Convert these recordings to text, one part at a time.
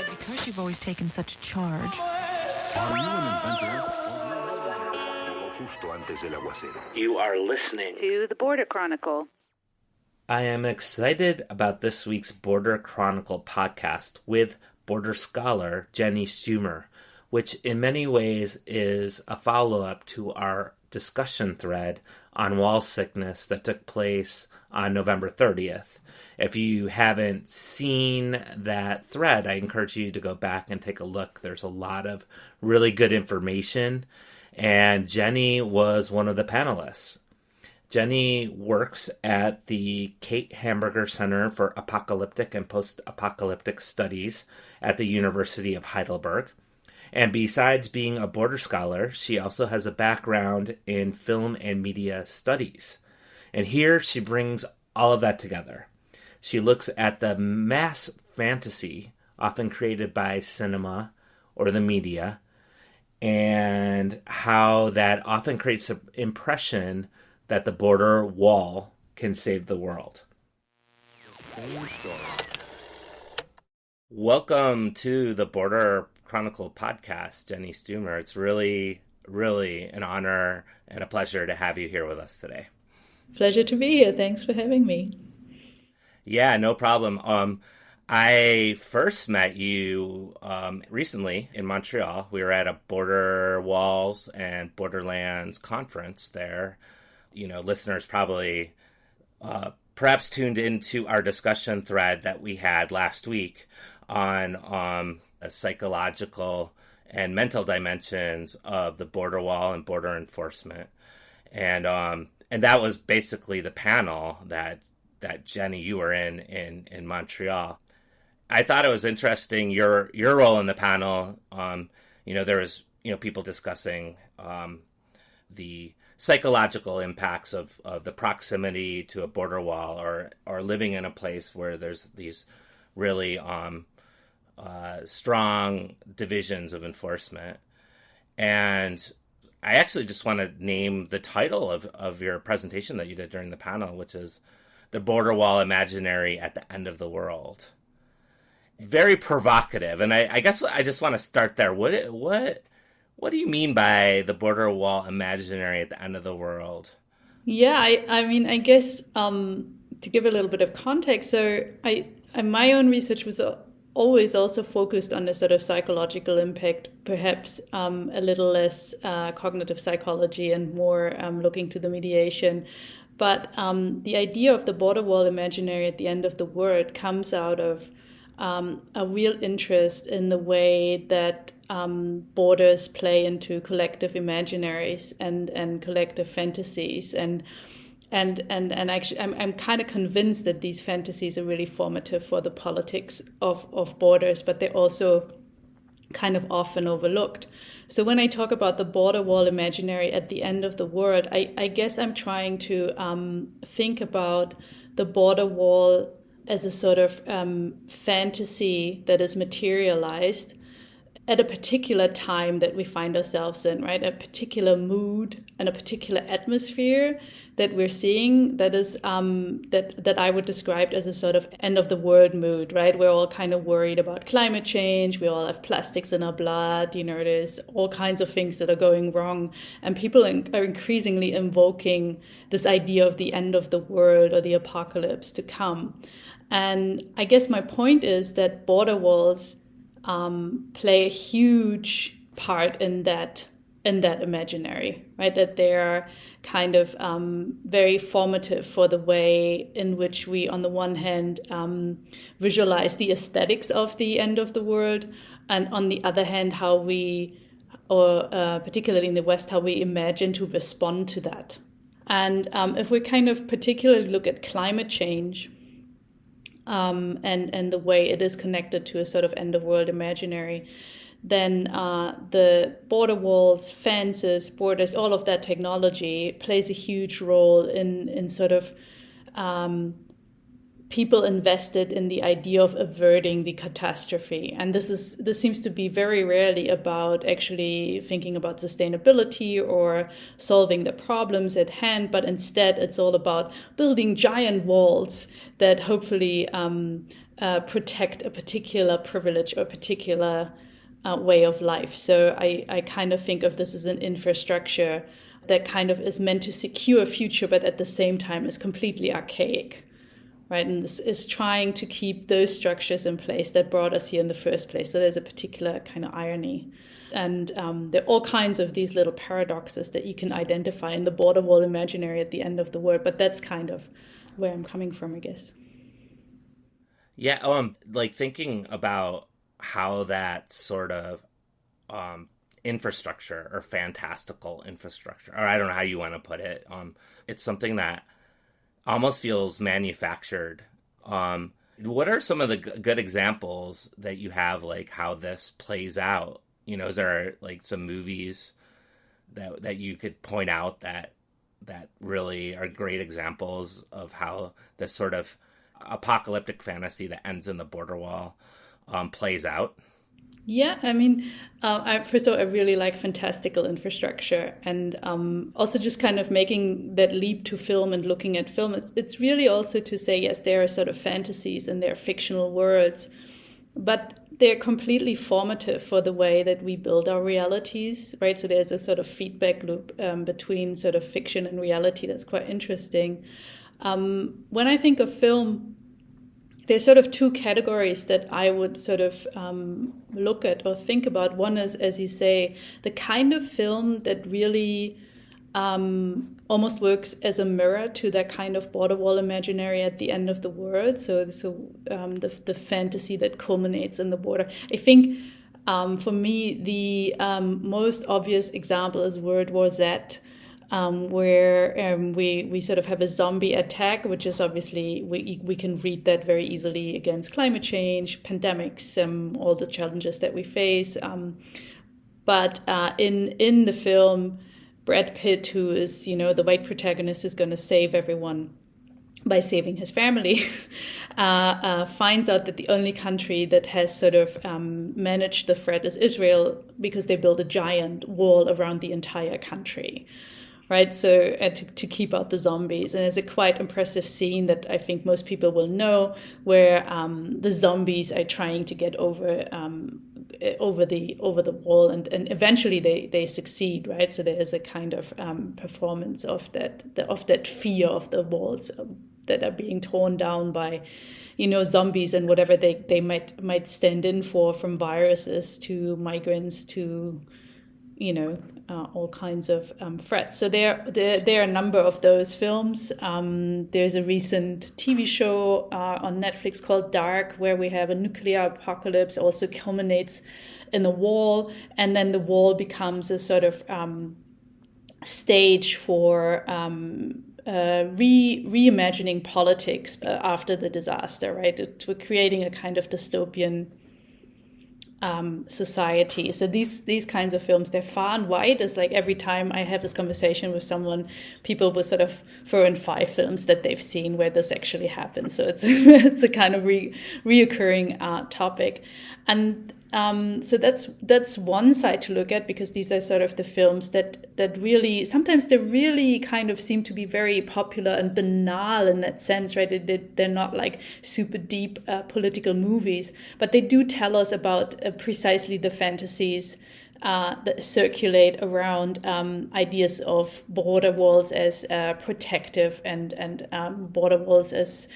Because you've always taken such charge. Are you an inventor? You are listening to the Border Chronicle. I am excited about this week's Border Chronicle podcast with border scholar Jenny Stümer, which in many ways is a follow-up to our discussion thread on wall sickness that took place on November 30th. If you haven't seen that thread, I encourage you to go back and take a look. There's a lot of really good information, and Jenny was one of the panelists. Jenny works at the Kate Hamburger Center for Apocalyptic and Post-Apocalyptic Studies at the University of Heidelberg. And besides being a border scholar, she also has a background in film and media studies. And here she brings all of that together. She looks at the mass fantasy often created by cinema or the media, and how that often creates an impression that the border wall can save the world. Welcome to the Border Chronicle podcast, Jenny Stümer. It's really, really an honor and a pleasure to have you here with us today. Pleasure to be here. Thanks for having me. Yeah, no problem. I first met you recently in Montreal. We were at a Border Walls and Borderlands conference there. You know, listeners probably perhaps tuned into our discussion thread that we had last week on the psychological and mental dimensions of the border wall and border enforcement. And that was basically the panel that Jenny, you were in Montreal. I thought it was interesting your role in the panel. There was people discussing the psychological impacts of the proximity to a border wall or living in a place where there's these really strong divisions of enforcement. And I actually just want to name the title of your presentation that you did during the panel, which is The Border Wall Imaginary at the End of the World. Very provocative. And I guess I just want to start there. What do you mean by the border wall imaginary at the end of the world? Yeah, I guess to give a little bit of context, so my own research was always also focused on the sort of psychological impact, perhaps a little less cognitive psychology and more looking to the mediation. But the idea of the border wall imaginary at the end of the world comes out of a real interest in the way that borders play into collective imaginaries and collective fantasies, and actually I'm kind of convinced that these fantasies are really formative for the politics of borders, but they're also kind of often overlooked. So when I talk about the border wall imaginary at the end of the world, I guess I'm trying to think about the border wall as a sort of fantasy that is materialized at a particular time that we find ourselves in, right? A particular mood and a particular atmosphere that we're seeing that is that I would describe as a sort of end of the world mood, right? We're all kind of worried about climate change. We all have plastics in our blood. There's all kinds of things that are going wrong, and people are increasingly invoking this idea of the end of the world or the apocalypse to come. And I guess my point is that border walls play a huge part in that imaginary, right? That they're kind of very formative for the way in which we, on the one hand, visualize the aesthetics of the end of the world, and on the other hand, how we, or particularly in the West, how we imagine to respond to that. And if we kind of particularly look at climate change, and the way it is connected to a sort of end-of-world imaginary, then the border walls, fences, borders, all of that technology plays a huge role in sort of people invested in the idea of averting the catastrophe. And this seems to be very rarely about actually thinking about sustainability or solving the problems at hand, but instead it's all about building giant walls that hopefully protect a particular privilege or a particular way of life. So I kind of think of this as an infrastructure that kind of is meant to secure a future, but at the same time is completely archaic. Right, and this is trying to keep those structures in place that brought us here in the first place. So there's a particular kind of irony. And there are all kinds of these little paradoxes that you can identify in the border wall imaginary at the end of the word. But that's kind of where I'm coming from, I guess. Yeah, like thinking about how that sort of infrastructure or fantastical infrastructure, or I don't know how you want to put it, it's something that almost feels manufactured. What are some of the good examples that you have, like how this plays out? You know, is there like some movies that you could point out that really are great examples of how this sort of apocalyptic fantasy that ends in the border wall plays out? Yeah, I mean, first of all, I really like fantastical infrastructure, and also just kind of making that leap to film and looking at film. It's really also to say, yes, there are sort of fantasies and they're fictional worlds, but they're completely formative for the way that we build our realities, right? So there's a sort of feedback loop between sort of fiction and reality that's quite interesting. When I think of film, there's sort of two categories that I would sort of look at or think about. One is, as you say, the kind of film that really almost works as a mirror to that kind of border wall imaginary at the end of the word. So the fantasy that culminates in the border. I think for me, the most obvious example is World War Z. Where we sort of have a zombie attack, which is obviously, we can read that very easily against climate change, pandemics, all the challenges that we face. But in the film, Brad Pitt, who is, the white protagonist, is going to save everyone by saving his family, finds out that the only country that has sort of managed the threat is Israel, because they built a giant wall around the entire country. Right, so to keep out the zombies. And there's a quite impressive scene that I think most people will know, where the zombies are trying to get over the wall, and eventually they succeed. Right, so there is a kind of performance of that fear of the walls that are being torn down by, zombies and whatever they might stand in for, from viruses to migrants to, all kinds of threats. So there are a number of those films. There's a recent TV show on Netflix called Dark, where we have a nuclear apocalypse, also culminates in a wall, and then the wall becomes a sort of stage for reimagining politics after the disaster, right? We're creating a kind of dystopian society. So these kinds of films, they're far and wide. It's like every time I have this conversation with someone, people will sort of throw in 5 films that they've seen where this actually happens. So it's it's a kind of reoccurring topic. And so that's one side to look at, because these are sort of the films that really, sometimes they really kind of seem to be very popular and banal in that sense, right? They're not like super deep political movies, but they do tell us about precisely the fantasies that circulate around ideas of border walls as protective and border walls as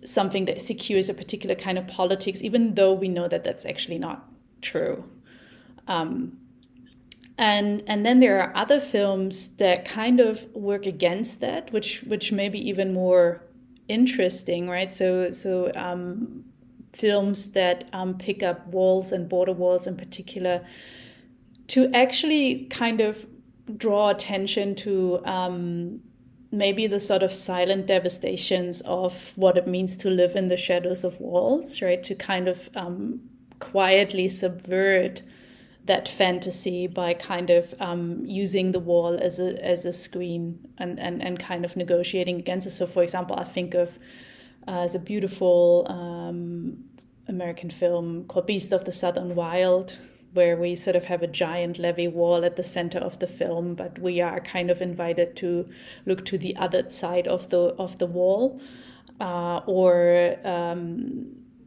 something that secures a particular kind of politics, even though we know that that's actually not true. And then there are other films that kind of work against that, which may be even more interesting, right? So films that pick up walls and border walls in particular to actually kind of draw attention to maybe the sort of silent devastations of what it means to live in the shadows of walls, right? To kind of quietly subvert that fantasy by kind of using the wall as a screen and kind of negotiating against it. So, for example, I think of There's a beautiful American film called Beast of the Southern Wild, where we sort of have a giant levee wall at the center of the film, but we are kind of invited to look to the other side of the wall. Or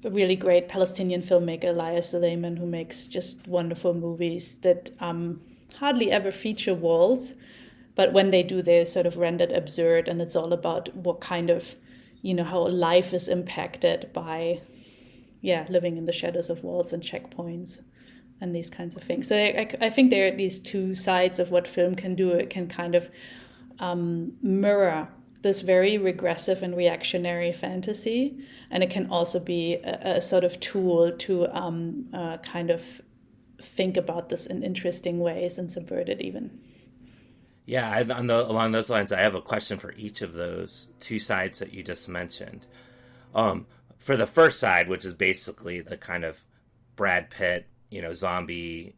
a really great Palestinian filmmaker, Elias Suleiman, who makes just wonderful movies that hardly ever feature walls, but when they do, they're sort of rendered absurd, and it's all about what kind of, how life is impacted by, living in the shadows of walls and checkpoints and these kinds of things. So I think there are these two sides of what film can do. It can kind of mirror this very regressive and reactionary fantasy, and it can also be a sort of tool to kind of think about this in interesting ways and subvert it even. Yeah, along those lines, I have a question for each of those two sides that you just mentioned. For the first side, which is basically the kind of Brad Pitt, zombie,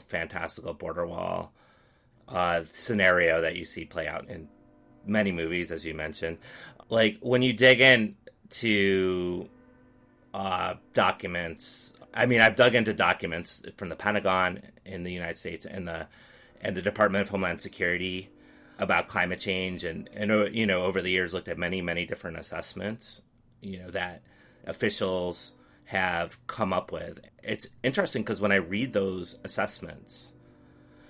fantastical border wall scenario that you see play out in many movies, as you mentioned. Like, when you dig into documents, I've dug into documents from the Pentagon in the United States and the Department of Homeland Security about climate change, and over the years looked at many different assessments, that officials have come up with. It's interesting because when I read those assessments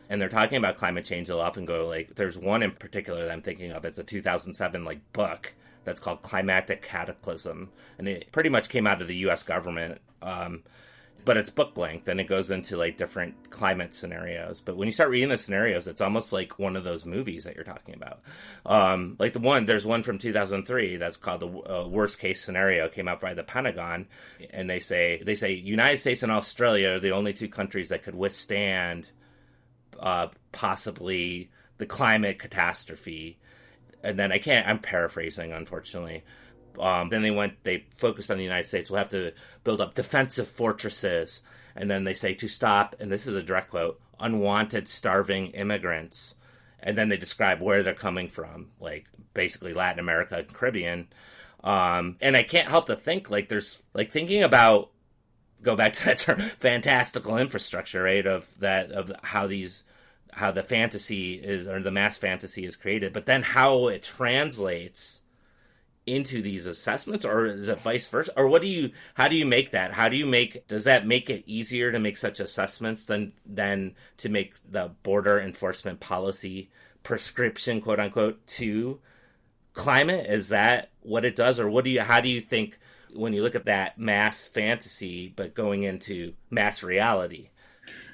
and they're talking about climate change, they'll often go like, there's one in particular that I'm thinking of. It's a 2007 book that's called Climatic Cataclysm, and it pretty much came out of the U.S. government. But it's book length, and it goes into different climate scenarios. But when you start reading the scenarios, it's almost like one of those movies that you're talking about. There's one from 2003 that's called the worst case scenario. It came out by the Pentagon, and they say United States and Australia are the only two countries that could withstand possibly the climate catastrophe. And then I'm paraphrasing, unfortunately. Then they focused on the United States. We'll have to build up defensive fortresses. And then they say to stop, and this is a direct quote, unwanted starving immigrants. And then they describe where they're coming from, like basically Latin America and Caribbean. And I can't help to think there's thinking about, go back to that term, fantastical infrastructure, right? Of how the fantasy is, or the mass fantasy is created, but then how it translates into these assessments, or is it vice versa? Or how do you make that? Does that make it easier to make such assessments than to make the border enforcement policy prescription, quote unquote, to climate? Is that what it does? Or how do you think when you look at that mass fantasy, but going into mass reality?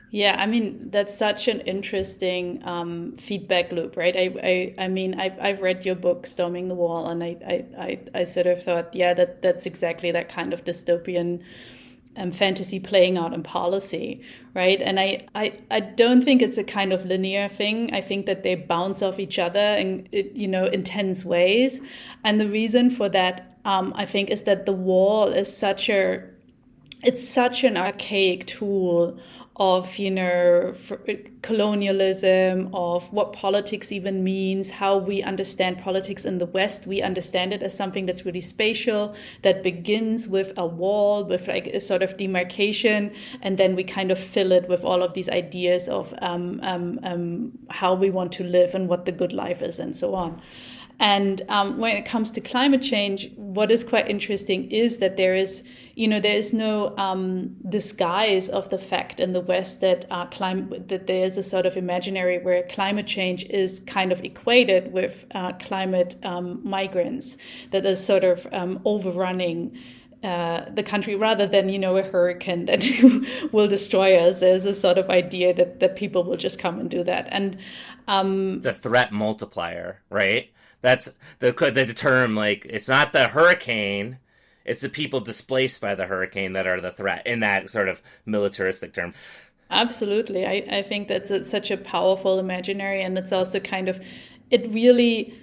Yeah, that's such an interesting feedback loop, right? I've read your book, Storming the Wall, and I sort of thought, that's exactly that kind of dystopian fantasy playing out in policy, right? And I don't think it's a kind of linear thing. I think that they bounce off each other in intense ways. And the reason for that, I think, is that the wall is such an archaic tool of colonialism, of what politics even means, how we understand politics in the West. We understand it as something that's really spatial, that begins with a wall, with a sort of demarcation, and then we kind of fill it with all of these ideas of how we want to live and what the good life is and so on. And when it comes to climate change, what is quite interesting is that there is no disguise of the fact in the West that that there is a sort of imaginary where climate change is kind of equated with climate migrants, that is sort of overrunning the country rather than, a hurricane that will destroy us. There's a sort of idea that people will just come and do that. And the threat multiplier, right? That's the term, it's not the hurricane, it's the people displaced by the hurricane that are the threat, in that sort of militaristic term. Absolutely. I think that's such a powerful imaginary, and it's also kind of, it really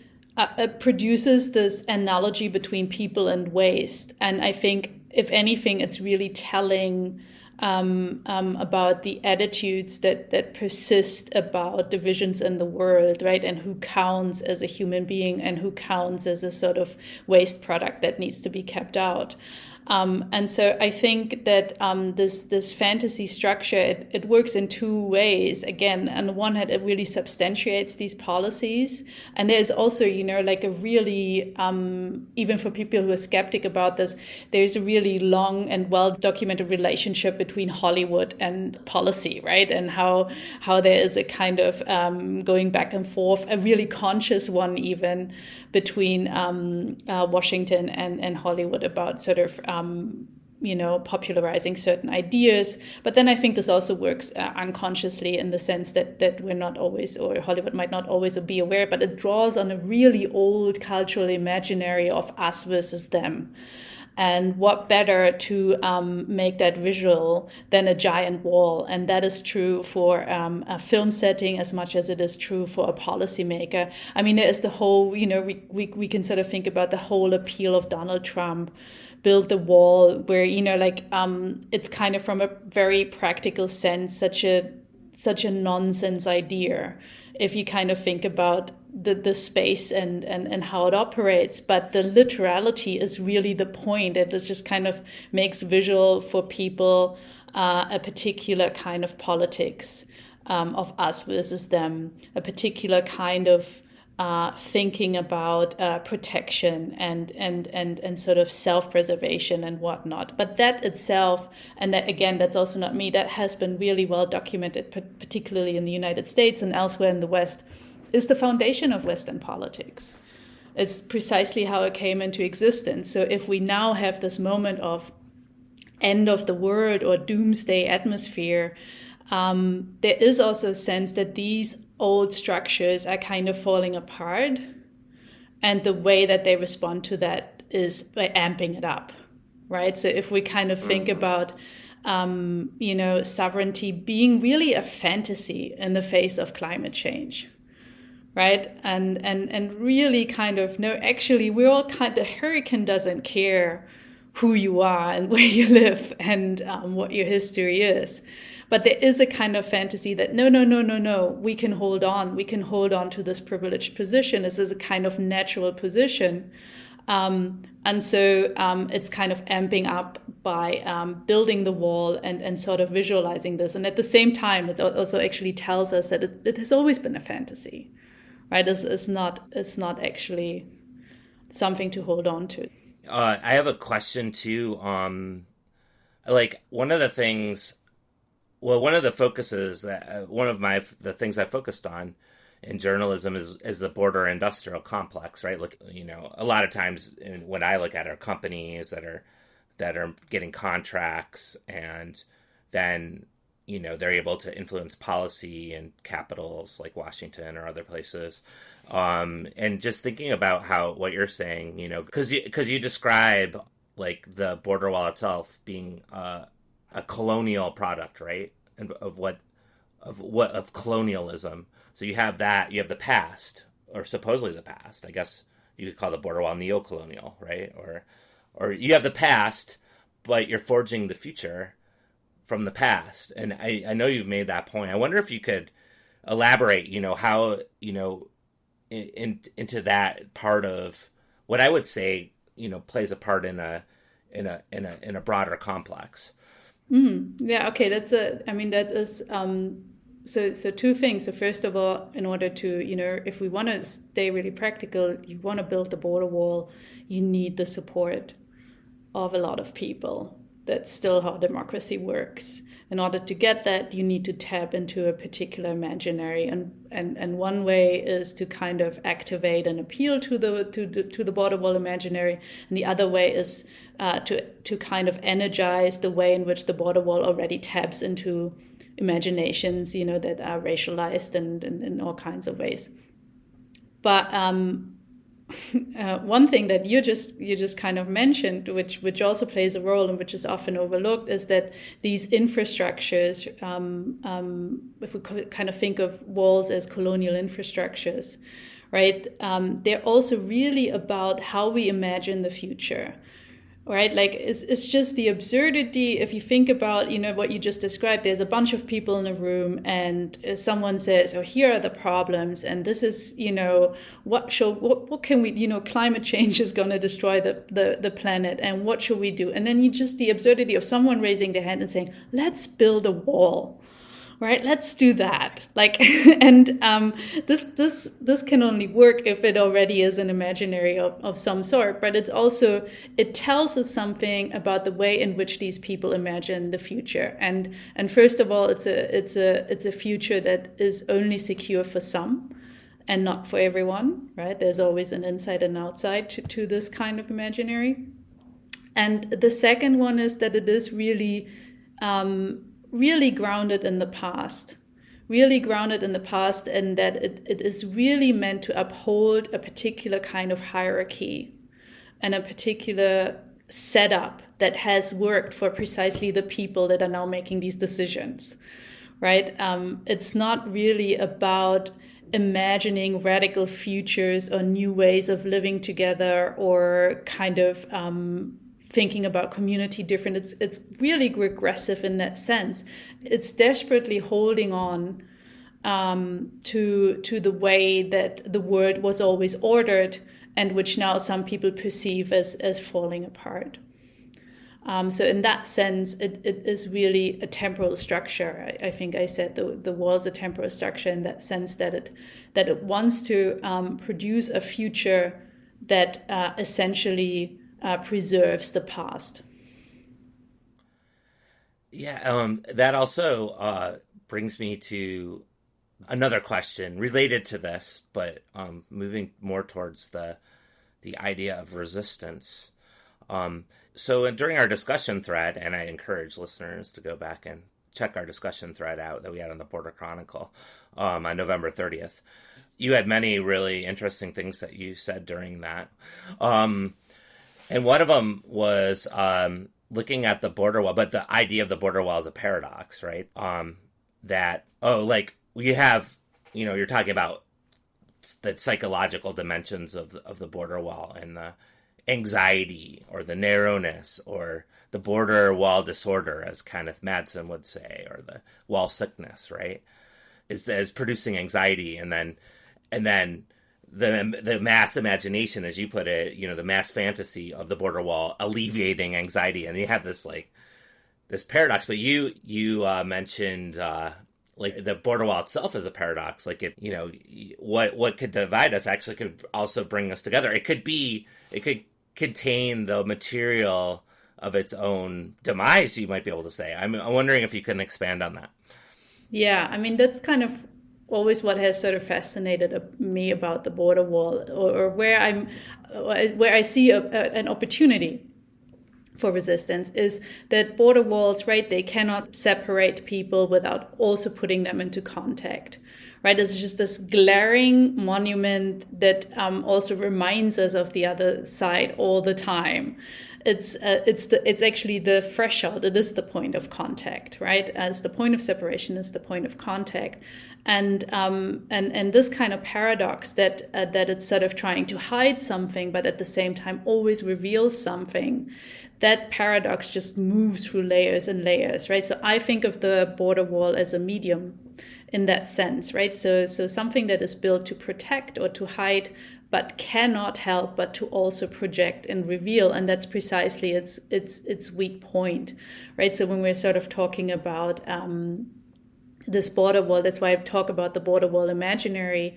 produces this analogy between people and waste. And I think, if anything, it's really telling about the attitudes that persist about divisions in the world, right? And who counts as a human being and who counts as a sort of waste product that needs to be kept out. And so I think that this fantasy structure, it works in two ways. Again, on the one hand, it really substantiates these policies. And there's also, like a really, even for people who are skeptic about this, there's a really long and well-documented relationship between Hollywood and policy, right? And how there is a kind of going back and forth, a really conscious one even, between Washington and Hollywood about sort of popularizing certain ideas. But then I think this also works unconsciously in the sense that we're not always, or Hollywood might not always be aware, but it draws on a really old cultural imaginary of us versus them. And what better to make that visual than a giant wall? And that is true for a film setting as much as it is true for a policymaker. I mean, there is the whole, we can sort of think about the whole appeal of Donald Trump, build the wall, where, it's kind of from a very practical sense, such a nonsense idea. If you kind of think about the space and how it operates, but the literality is really the point. It just kind of makes visual for people a particular kind of politics of us versus them, a particular kind of thinking about protection and sort of self-preservation and whatnot. But that itself, and that again, that's also not me, that has been really well documented, particularly in the United States and elsewhere in the West, is the foundation of Western politics. It's precisely how it came into existence. So if we now have this moment of end of the world or doomsday atmosphere, there is also a sense that these old structures are kind of falling apart. And the way that they respond to that is by amping it up, right? So if we kind of think about, sovereignty being really a fantasy in the face of climate change, right? And really kind of, no, actually, we're all the hurricane doesn't care who you are and where you live and what your history is. But there is a kind of fantasy that no, we can hold on to this privileged position. This is a kind of natural position. And so it's kind of amping up by building the wall and sort of visualizing this. And at the same time, it also actually tells us that it has always been a fantasy, right? It's not actually something to hold on to. I have a question too. Like one of the things, one of the focuses that the things I focused on in journalism is the border industrial complex, right? Like, a lot of times when I look at our companies that are getting contracts and then, they're able to influence policy in capitals like Washington or other places. And just thinking about what you're saying, because you describe like the border wall itself being a colonial product, right? And of colonialism. So you have that, you have the past, or supposedly the past. I guess you could call the border wall neo-colonial, right? Or you have the past, but you're forging the future from the past. And I know you've made that point. I wonder if you could elaborate, how, into that part of what I would say, plays a part in a broader complex. Yeah. Okay. That is. So two things. So first of all, in order to, if we want to stay really practical, you want to build the border wall, you need the support of a lot of people. That's still how democracy works. In order to get that, you need to tap into a particular imaginary, and one way is to kind of activate and appeal to the border wall imaginary, and the other way is to kind of energize the way in which the border wall already taps into imaginations, that are racialized and in all kinds of ways. But one thing that you just kind of mentioned, which also plays a role and which is often overlooked, is that these infrastructures, if we kind of think of walls as colonial infrastructures, right? They're also really about how we imagine the future. right? Like it's just the absurdity. If you think about, what you just described, there's a bunch of people in a room and someone says, oh, here are the problems. And this is, what can we, climate change is going to destroy the planet. And what should we do? And then the absurdity of someone raising their hand and saying, let's build a wall. Right, let's do that. Like, and this can only work if it already is an imaginary of some sort. But it tells us something about the way in which these people imagine the future. And first of all, it's a future that is only secure for some, and not for everyone. Right? There's always an inside and outside to this kind of imaginary. And the second one is that it is really grounded in the past, and that it is really meant to uphold a particular kind of hierarchy and a particular setup that has worked for precisely the people that are now making these decisions, right? It's not really about imagining radical futures or new ways of living together or kind of thinking about community different. It's really regressive in that sense. It's desperately holding on to the way that the world was always ordered, and which now some people perceive as falling apart. So in that sense, it is really a temporal structure. I think I said the wall is a temporal structure in that sense that it wants to produce a future that essentially preserves the past. Yeah, that also brings me to another question related to this, but moving more towards the idea of resistance. So during our discussion thread, and I encourage listeners to go back and check our discussion thread out that we had on the Border Chronicle on November 30th, you had many really interesting things that you said during that. And one of them was looking at the border wall, but the idea of the border wall is a paradox, right? We have, you're talking about the psychological dimensions of the border wall and the anxiety or the narrowness or the border wall disorder, as Kenneth Madsen would say, or the wall sickness, right? Is producing anxiety, and then the mass imagination, as you put it, the mass fantasy of the border wall alleviating anxiety, and you have this paradox. But you mentioned the border wall itself is a paradox. Like what could divide us actually could also bring us together. It could contain the material of its own demise. You might be able to say. I'm wondering if you can expand on that. Yeah, I mean that's kind of always what has sort of fascinated me about the border wall, or where I see an opportunity for resistance, is that border walls, right, they cannot separate people without also putting them into contact, right? It's just this glaring monument that also reminds us of the other side all the time. It's actually the threshold. It is the point of contact, right? As the point of separation is the point of contact, and this kind of paradox that it's sort of trying to hide something, but at the same time always reveals something. That paradox just moves through layers and layers, right? So I think of the border wall as a medium in that sense, right? So something that is built to protect or to hide, but cannot help but to also project and reveal. And that's precisely its weak point, right? So when we're sort of talking about this border wall, that's why I talk about the border wall imaginary.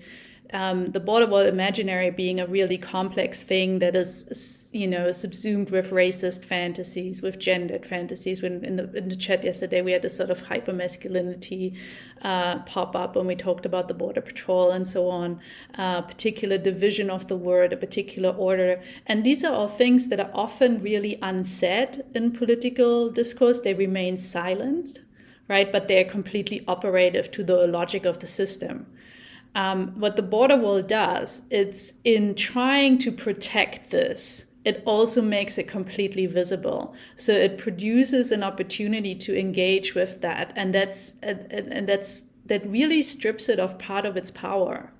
The border wall imaginary being a really complex thing that is, subsumed with racist fantasies, with gendered fantasies. When in the chat yesterday, we had this sort of hypermasculinity pop up when we talked about the border patrol and so on, particular division of the word, a particular order. And these are all things that are often really unsaid in political discourse. They remain silent, right? But they're completely operative to the logic of the system. What the border wall does, it's in trying to protect this, it also makes it completely visible. So it produces an opportunity to engage with that, and that really strips it of part of its power.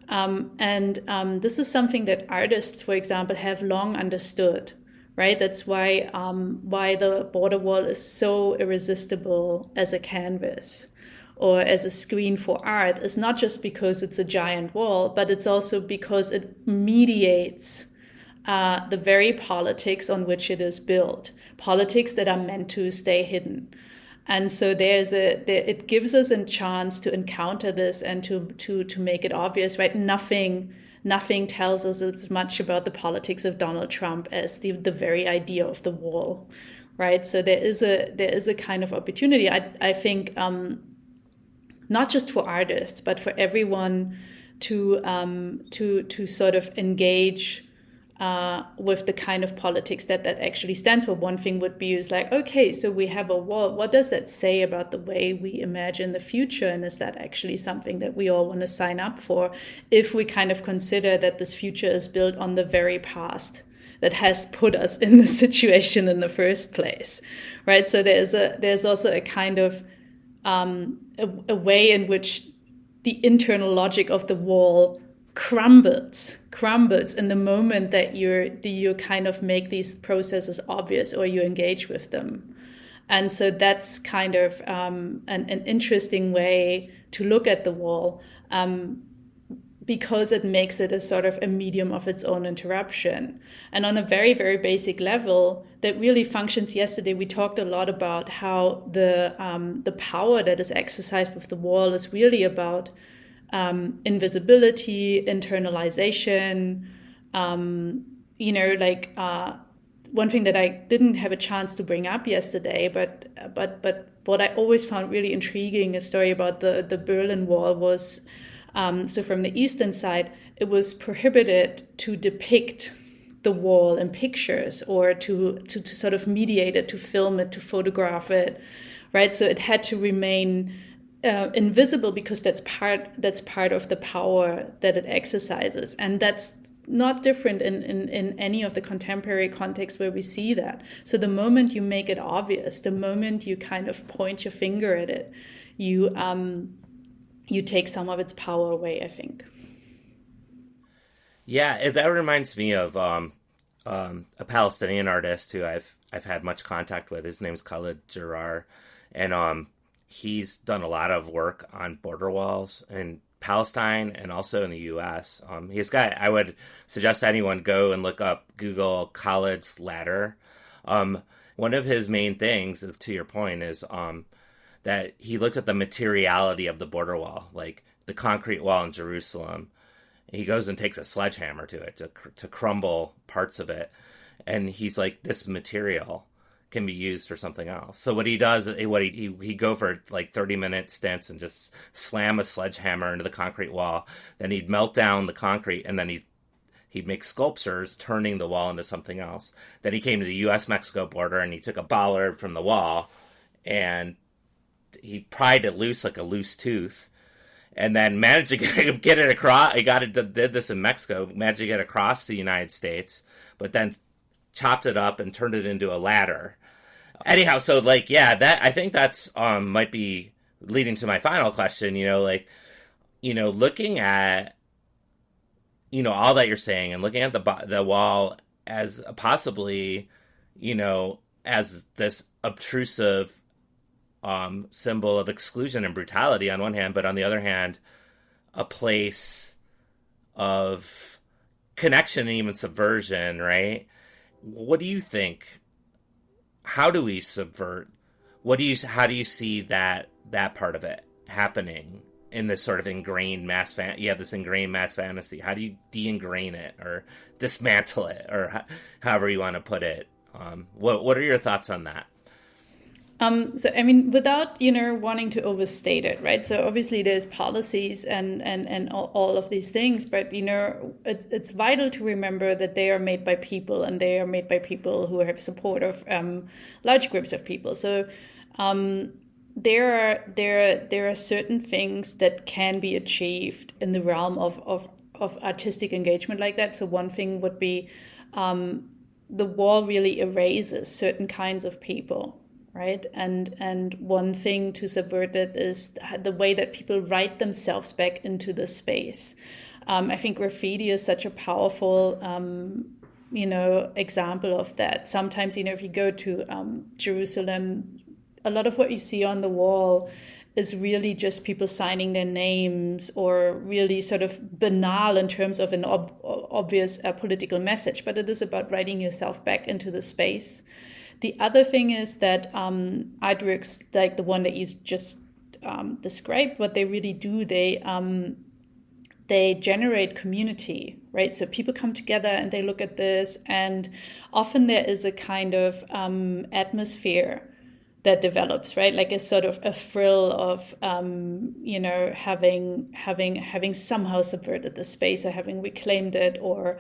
This is something that artists, for example, have long understood, right? That's why the border wall is so irresistible as a canvas or as a screen for art. Is not just because it's a giant wall, but it's also because it mediates the very politics on which it is built, politics that are meant to stay hidden. And so it gives us a chance to encounter this and to make it obvious, right? Nothing tells us as much about the politics of Donald Trump as the very idea of the wall, right? So there is a kind of opportunity, I think, not just for artists, but for everyone to sort of engage with the kind of politics that actually stands for. One thing would be is like, okay, so we have a wall. What does that say about the way we imagine the future? And is that actually something that we all want to sign up for if we kind of consider that this future is built on the very past that has put us in the situation in the first place, right? So there's also a kind of a way in which the internal logic of the wall crumbles in the moment that you kind of make these processes obvious or you engage with them. And so that's kind of an interesting way to look at the wall, because it makes it a sort of a medium of its own interruption. And on a very, very basic level that really functions. Yesterday we talked a lot about how the power that is exercised with the wall is really about invisibility, internalization, one thing that I didn't have a chance to bring up yesterday, but what I always found really intriguing, a story about the Berlin Wall was, so from the eastern side, it was prohibited to depict the wall in pictures or to sort of mediate it, to film it, to photograph it, right? So it had to remain invisible because that's part of the power that it exercises, and that's not different in any of the contemporary contexts where we see that. So the moment you make it obvious, the moment you kind of point your finger at it, you take some of its power away, I think. Yeah, that reminds me of a Palestinian artist who I've had much contact with. His name's Khalid Jarrar, and he's done a lot of work on border walls in Palestine and also in the U.S. I would suggest anyone go and Google Khalid's ladder. One of his main things is, to your point, is that he looked at the materiality of the border wall, like the concrete wall in Jerusalem. He goes and takes a sledgehammer to it to crumble parts of it, and he's like, this material can be used for something else. So what he does, he go for like 30-minute stints and just slam a sledgehammer into the concrete wall. Then he'd melt down the concrete, and then he'd make sculptures turning the wall into something else. Then he came to the U.S.-Mexico border and he took a bollard from the wall and he pried it loose like a loose tooth, and then managed to get it across. Did this in Mexico, managed to get across the United States, but then chopped it up and turned it into a ladder. Anyhow, so that I think that's might be leading to my final question. Looking at all that you're saying and looking at the wall as possibly as this obtrusive symbol of exclusion and brutality on one hand, but on the other hand, a place of connection and even subversion, right? What do you think? How do we subvert? How do you see that part of it happening in this sort of ingrained you have this ingrained mass fantasy. How do you de-ingrain it or dismantle it, or however you want to put it? What are your thoughts on that? So, I mean, without, wanting to overstate it, right? So obviously there's policies and all of these things, but, it's vital to remember that they are made by people, and they are made by people who have support of large groups of people. So there are certain things that can be achieved in the realm of artistic engagement like that. So one thing would be the wall really erases certain kinds of people. Right. And one thing to subvert it is the way that people write themselves back into the space. I think graffiti is such a powerful example of that. Sometimes, if you go to Jerusalem, a lot of what you see on the wall is really just people signing their names, or really sort of banal in terms of an obvious political message, but it is about writing yourself back into the space. The other thing is that artworks like the one that you just described, what they really do, they generate community, right? So people come together and they look at this, and often there is a kind of atmosphere that develops, right? Like a sort of a thrill of, having somehow subverted the space, or having reclaimed it, or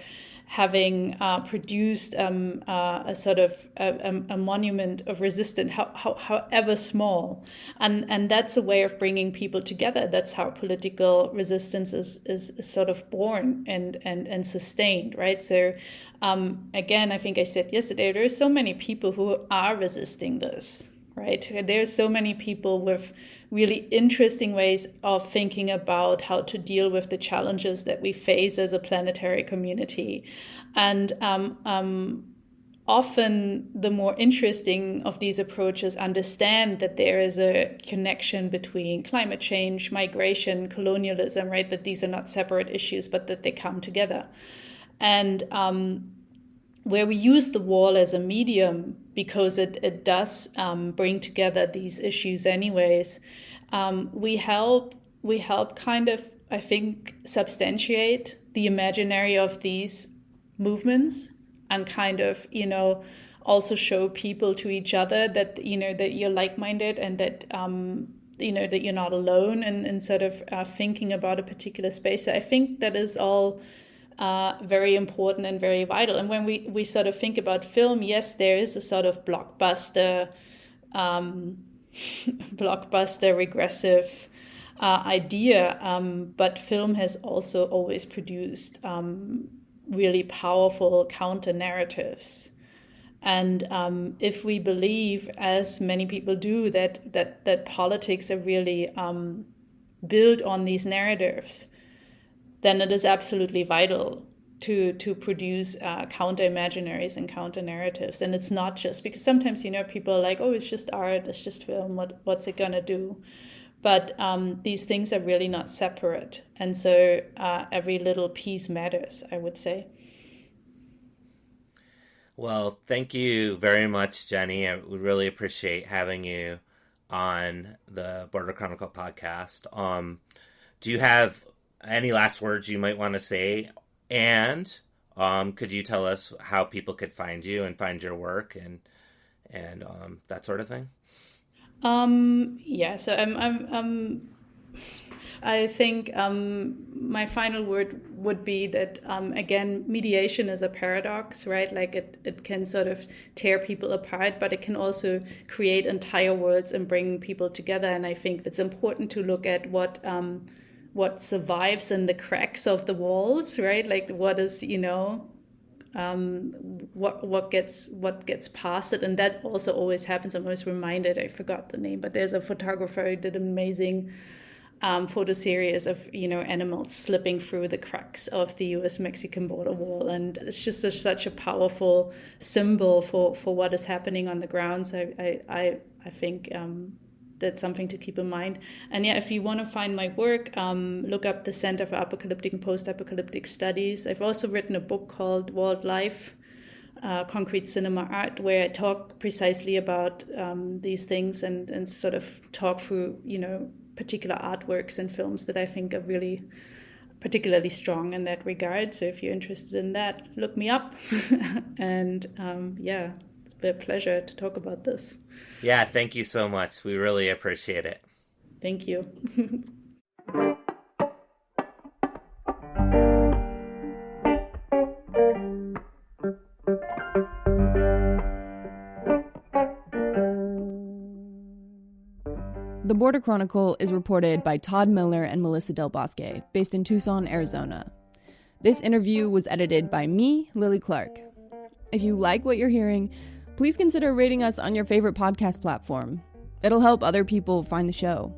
having produced a sort of a monument of resistance, however small. And that's a way of bringing people together. That's how political resistance is sort of born and sustained, right? So again, I think I said yesterday, there are so many people who are resisting this, right? There's so many people with really interesting ways of thinking about how to deal with the challenges that we face as a planetary community. And often the more interesting of these approaches understand that there is a connection between climate change, migration, colonialism, right? That these are not separate issues, but that they come together. And where we use the wall as a medium, because it does bring together these issues anyways, we help kind of, I think, substantiate the imaginary of these movements, and kind of, also show people to each other that, that you're like-minded, and that, that you're not alone in sort of thinking about a particular space. So I think that is all very important and very vital. And when we sort of think about film, yes, there is a sort of blockbuster regressive idea, but film has also always produced really powerful counter narratives. And if we believe, as many people do, that politics are really built on these narratives, then it is absolutely vital to produce counter imaginaries and counter narratives. And it's not just because sometimes, people are like, oh, it's just art, it's just film, what's it gonna do? But these things are really not separate. And so every little piece matters, I would say. Well, thank you very much, Jenny. We really appreciate having you on the Border Chronicle podcast. Do you have any last words you might want to say? And could you tell us how people could find you and find your work and that sort of thing? Yeah, so I think my final word would be that, again, mediation is a paradox, right? Like it can sort of tear people apart, but it can also create entire worlds and bring people together. And I think it's important to look at what survives in the cracks of the walls, right? Like what is, what gets past it. And that also always happens. I'm always reminded, I forgot the name, but there's a photographer who did an amazing photo series of, animals slipping through the cracks of the US-Mexican border wall. And it's just such a powerful symbol for what is happening on the ground. So I think that's something to keep in mind. And yeah, if you want to find my work, look up the Center for Apocalyptic and Post-Apocalyptic Studies. I've also written a book called Walled Life, Concrete Cinema Art, where I talk precisely about these things and sort of talk through, particular artworks and films that I think are really particularly strong in that regard. So if you're interested in that, look me up. And yeah, it's been a pleasure to talk about this. Yeah, thank you so much. We really appreciate it. Thank you. The Border Chronicle is reported by Todd Miller and Melissa Del Bosque, based in Tucson, Arizona. This interview was edited by me, Lily Clark. If you like what you're hearing, please consider rating us on your favorite podcast platform. It'll help other people find the show.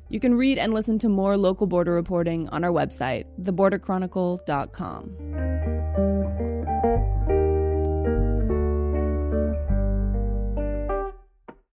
You can read and listen to more local border reporting on our website, theborderchronicle.com.